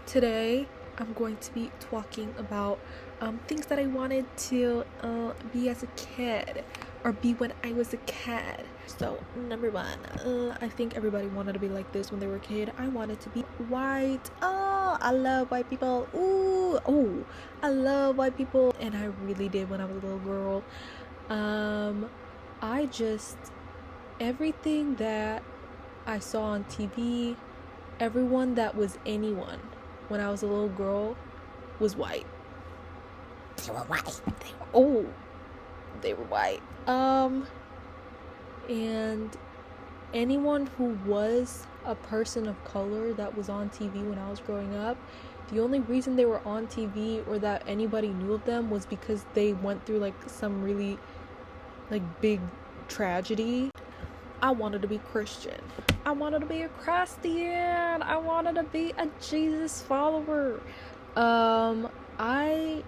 Today I'm going to be talking about things that I wanted to be as a kid, or be when I was a kid. So number one, I think everybody wanted to be like this when they were a kid. I wanted to be white. Oh, I love white people. Ooh, oh, I love white people, and I really did when I was a little girl. I just, everything that I saw on TV, everyone that was anyone when I was a little girl was white. They were white. They were white. And anyone who was a person of color that was on TV when I was growing up, the only reason they were on TV or that anybody knew of them was because they went through like some really like big tragedy. I wanted to be Christian. I wanted to be a Christian. I wanted to be a Jesus follower. I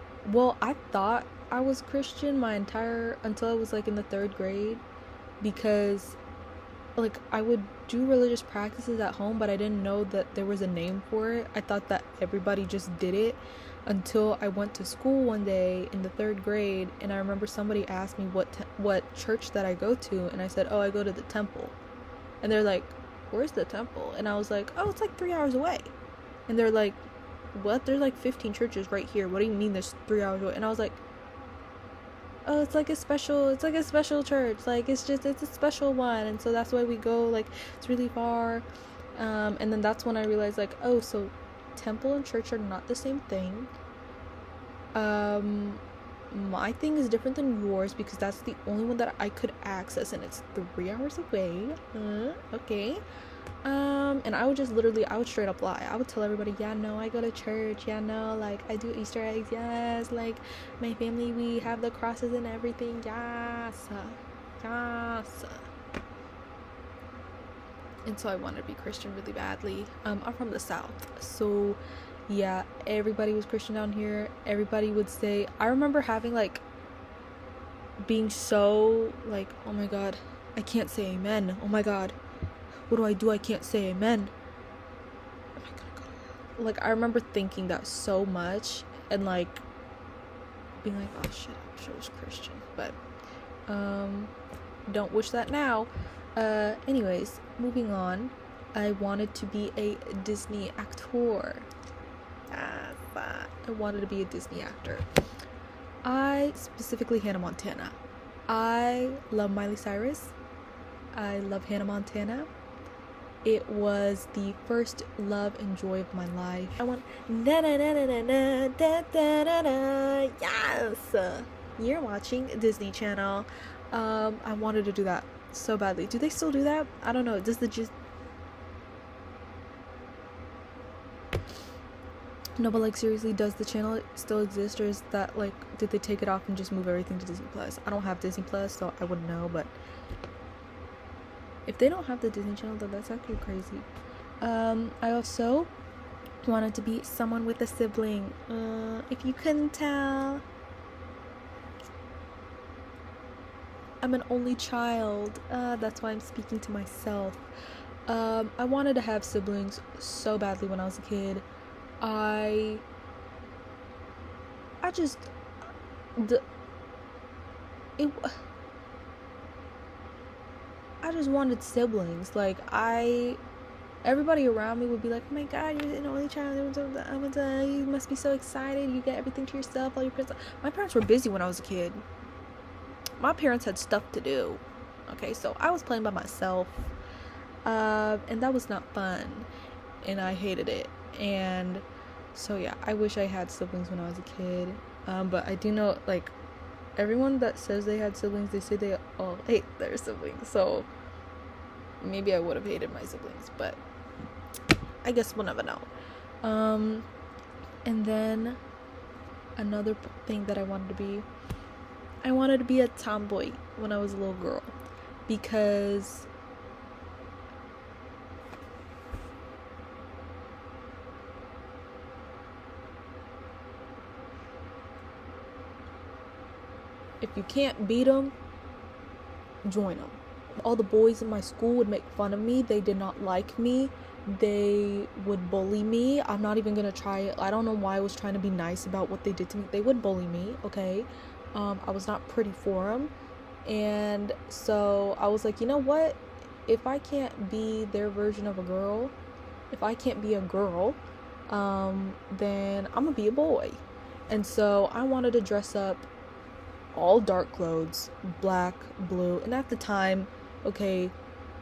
thought I was Christian until I was like in the 3rd grade, because like I would do religious practices at home, but I didn't know that there was a name for it. I thought that everybody just did it until I went to school one day in the 3rd grade, and I remember somebody asked me what church that I go to, and I said, oh, I go to the temple. And they're like, where's the temple? And I was like, oh, it's like 3 hours away. And they're like, what? There's like 15 churches right here. What do you mean there's 3 hours away? And I was like, oh, it's like a special church. Like, it's a special one. And so that's why we go, like, it's really far. And then that's when I realized, like, oh, so temple and church are not the same thing. My thing is different than yours because that's the only one that I could access, and it's 3 hours away. Okay. And I would straight up lie. I would tell everybody, yeah, no, I go to church. Yeah, no, like, I do Easter eggs. Yes, like, my family, we have the crosses and everything. Yes. And so I wanted to be Christian really badly. I'm from the South, so yeah, everybody was Christian down here. Everybody would say, I remember having like being so like, oh my god, I can't say amen. Oh my god, what do? I can't say amen. Am I gonna go? Like, I remember thinking that so much and like being like, oh shit, I wish I was Christian, but don't wish that now. Anyways, moving on. I wanted to be a Disney actor. I wanted to be a Disney actor. I specifically Hannah Montana. I love Miley Cyrus. I love Hannah Montana. It was the first love and joy of my life. I want da da da da da da da da da. Yes, you're watching Disney Channel. I wanted to do that so badly. Do they still do that? I don't know. No, but like, seriously, does the channel still exist, or is that like, did they take it off and just move everything to Disney Plus? I don't have Disney Plus, so I wouldn't know, but if they don't have the Disney Channel, then that's actually crazy. I also wanted to be someone with a sibling. If you couldn't tell, I'm an only child. That's why I'm speaking to myself. I wanted to have siblings so badly when I was a kid. I just wanted siblings. Like, everybody around me would be like, oh my god, you're an only child, you must be so excited, you get everything to yourself, all your parents. My parents were busy when I was a kid. My parents had stuff to do. Okay, so I was playing by myself, and that was not fun, and I hated it. And so yeah, I wish I had siblings when I was a kid. But I do know, like, everyone that says they had siblings, they say they all hate their siblings. So maybe I would have hated my siblings, but I guess we'll never know. And then another thing that I wanted to be a tomboy when I was a little girl, because if you can't beat them, join them. All the boys in my school would make fun of me. They did not like me they would bully me. I'm not even gonna try it. I don't know why I was trying to be nice about what they did to me. They would bully me, okay? I was not pretty for them. And so I was like, you know what? If I can't be their version of a girl, if I can't be a girl, then I'm gonna be a boy. And so I wanted to dress up all dark clothes, black, blue. And at the time, okay,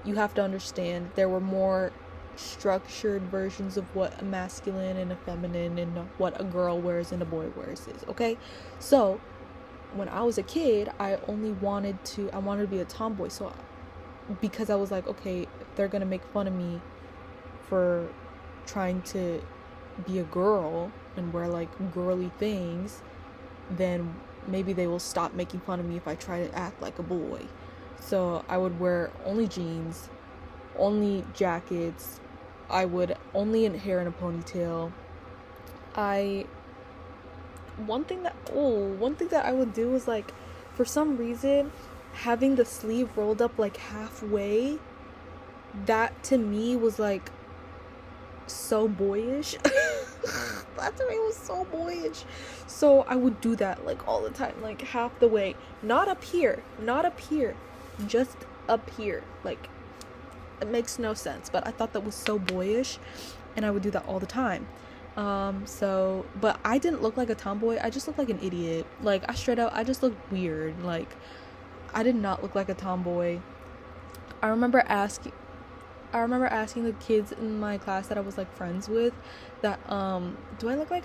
you have to understand there were more structured versions of what a masculine and a feminine and what a girl wears and a boy wears is, okay? So when I was a kid, I wanted to be a tomboy. So because I was like, okay, if they're gonna make fun of me for trying to be a girl and wear like girly things, then maybe they will stop making fun of me if I try to act like a boy. So I would wear only jeans, only jackets. I would only hair in a ponytail. One thing that I would do was, like, for some reason, having the sleeve rolled up like halfway, that to me was like so boyish. That to me was so boyish. So I would do that like all the time, like half the way. Not up here, just up here. Like, it makes no sense, but I thought that was so boyish, and I would do that all the time. But I didn't look like a tomboy. I just looked like an idiot. Like, I just looked weird. Like, I did not look like a tomboy. I remember asking the kids in my class that I was like friends with that do I look like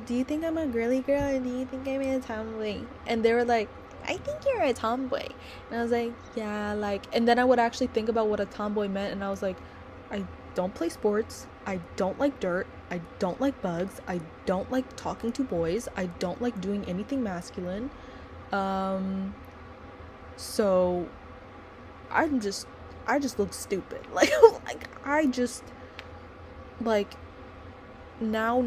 do you think I'm a girly girl or do you think I'm a tomboy? And they were like, I think you're a tomboy. And I was like, yeah, like, and then I would actually think about what a tomboy meant, and I was like, I don't play sports, I don't like dirt, I don't like bugs, I don't like talking to boys, I don't like doing anything masculine. So I just look stupid. Like I just, like, now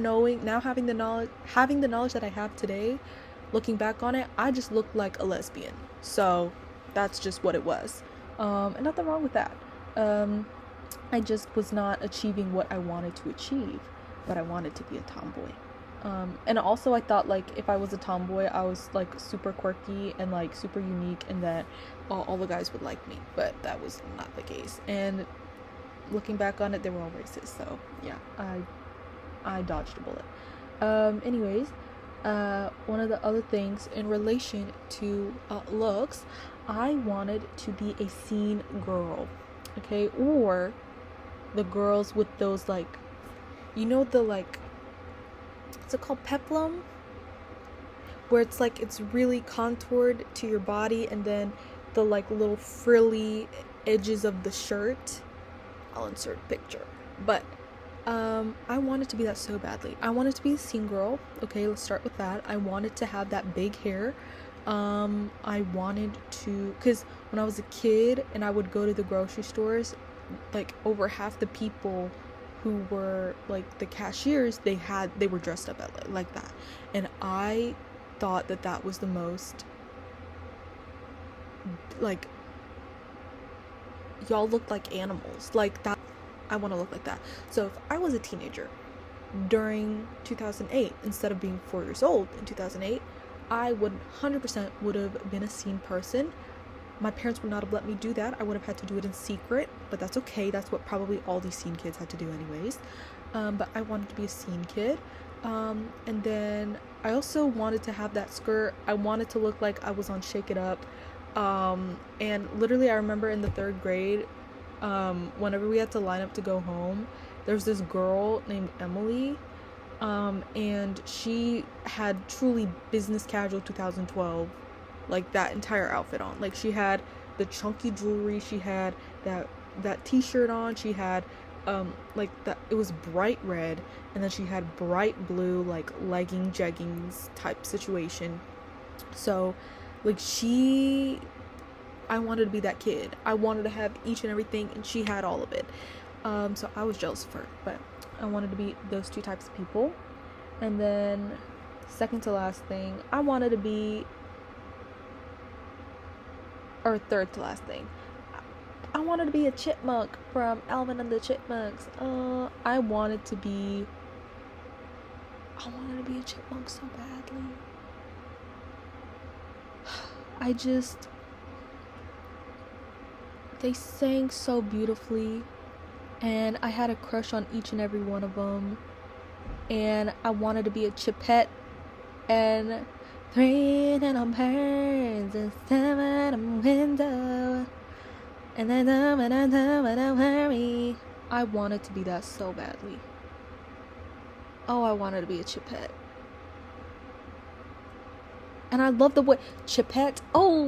having the knowledge that I have today, looking back on it, I just looked like a lesbian. So that's just what it was. And nothing wrong with that. I just was not achieving what I wanted to achieve, but I wanted to be a tomboy. And also I thought, like, if I was a tomboy, I was like super quirky and like super unique, and that all the guys would like me, but that was not the case. And looking back on it, they were all racist. So yeah, I dodged a bullet. Anyways, one of the other things in relation to looks, I wanted to be a scene girl, okay, or the girls with those, like, you know, the, like, what's it called, peplum, where it's like it's really contoured to your body, and then the like little frilly edges of the shirt. I'll insert a picture. But I wanted to be that so badly. I wanted to be a scene girl. Okay, let's start with that. I wanted to have that big hair. I wanted to, because when I was a kid and I would go to the grocery stores, like, over half the people who were like the cashiers, they were dressed up like that, and I thought that was the most, like, y'all look like animals, like that. I want to look like that. So if I was a teenager during 2008, instead of being 4 years old in 2008, I would 100% would have been a scene person. My parents would not have let me do that. I would have had to do it in secret, but that's okay. That's what probably all these scene kids had to do anyways. But I wanted to be a scene kid. And then I also wanted to have that skirt. I wanted to look like I was on Shake It Up. And literally I remember in the 3rd grade, whenever we had to line up to go home, there's this girl named Emily, and she had truly business casual 2012, like, that entire outfit on. Like, she had the chunky jewelry, she had that t-shirt on, she had like that, it was bright red, and then she had bright blue, like, jeggings type situation. So, like, I wanted to be that kid. I wanted to have each and everything, and she had all of it. So I was jealous of her, but I wanted to be those two types of people. And then second to last thing, I wanted to be, or third to last thing, I wanted to be a chipmunk from Alvin and the Chipmunks. I wanted to be a chipmunk so badly. I just, they sang so beautifully, and I had a crush on each and every one of them, and I wanted to be a chipette, and 3 little birds and 7 on window, and then don't worry. I wanted to be that so badly. Oh, I wanted to be a chipette. And I love the way chipette. Oh,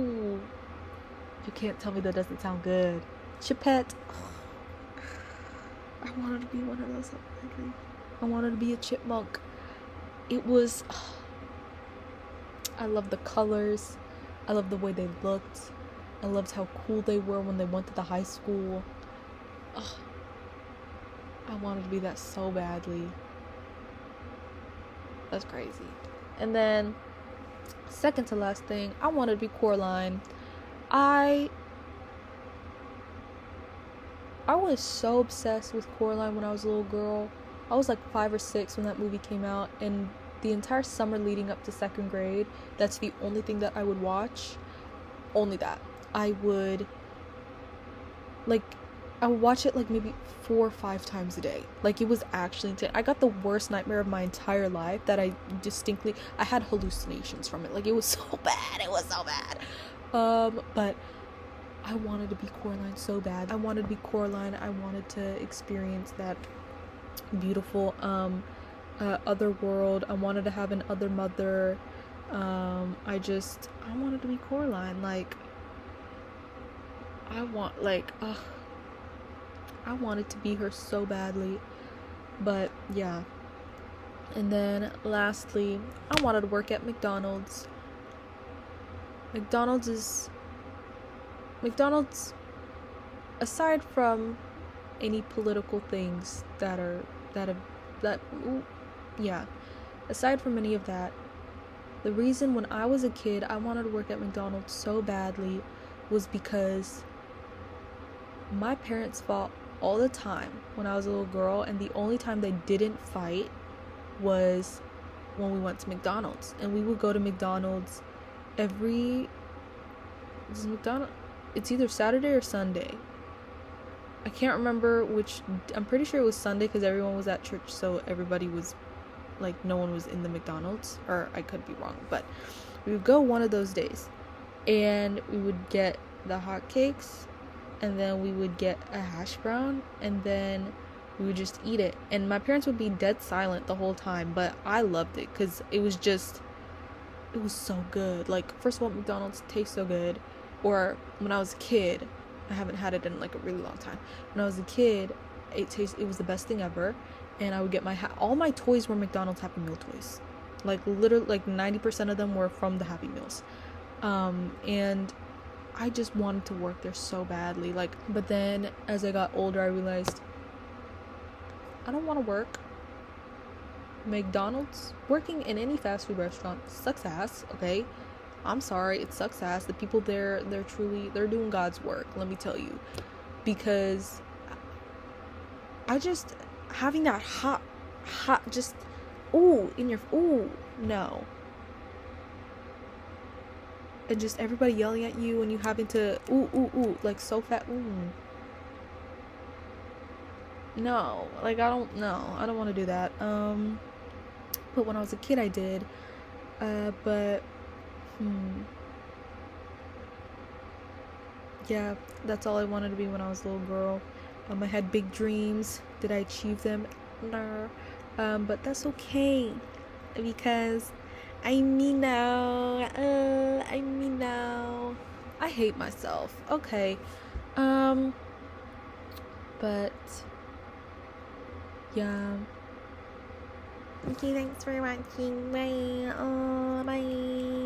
you can't tell me that doesn't sound good. Chipette. Oh, I wanted to be one of those so badly. I wanted to be a chipmunk. It was. I love the colors. I love the way they looked. I loved how cool they were when they went to the high school. Ugh. I wanted to be that so badly. That's crazy. And then, second to last thing, I wanted to be Coraline. I was so obsessed with Coraline when I was a little girl. I was like 5 or 6 when that movie came out, and the entire summer leading up to 2nd grade, that's the only thing that I would watch. Only that. I would watch it like maybe 4 or 5 times a day. Like, it was actually intense. I got the worst nightmare of my entire life that I had hallucinations from it. Like, it was so bad. It was so bad. But I wanted to be Coraline so bad. I wanted to be Coraline. I wanted to experience that beautiful other world. I wanted to have an other mother. I wanted to be Coraline. Like, I wanted to be her so badly. But yeah. And then lastly, I wanted to work at McDonald's. McDonald's, aside from any political things aside from any of that, the reason when I was a kid I wanted to work at McDonald's so badly was because my parents fought all the time when I was a little girl, and the only time they didn't fight was when we went to McDonald's. And we would go to McDonald's it's either Saturday or Sunday. I can't remember which. I'm pretty sure it was Sunday because everyone was at church, so everybody was like, no one was in the McDonald's, or I could be wrong, but we would go one of those days, and we would get the hotcakes, and then we would get a hash brown, and then we would just eat it. And my parents would be dead silent the whole time, but I loved it because it was so good. Like, first of all, McDonald's tastes so good. Or when I was a kid, I haven't had it in like a really long time. When I was a kid, it was the best thing ever. And I would get all my toys were McDonald's Happy Meal toys. Like, literally, like 90% of them were from the Happy Meals. And I just wanted to work there so badly. Like, but then as I got older, I realized I don't want to work. McDonald's, working in any fast food restaurant sucks ass, okay? I'm sorry, it sucks ass. The people there, they're doing God's work, let me tell you. Because I just, having that hot, just, no. And just everybody yelling at you and you having to, like so fat, No, like, I don't want to do that. But when I was a kid, I did. Yeah, that's all I wanted to be when I was a little girl. I had big dreams. Did I achieve them? No. But that's okay, because I'm me now. I hate myself. Okay. But yeah. Okay, thanks for watching. Bye. Bye.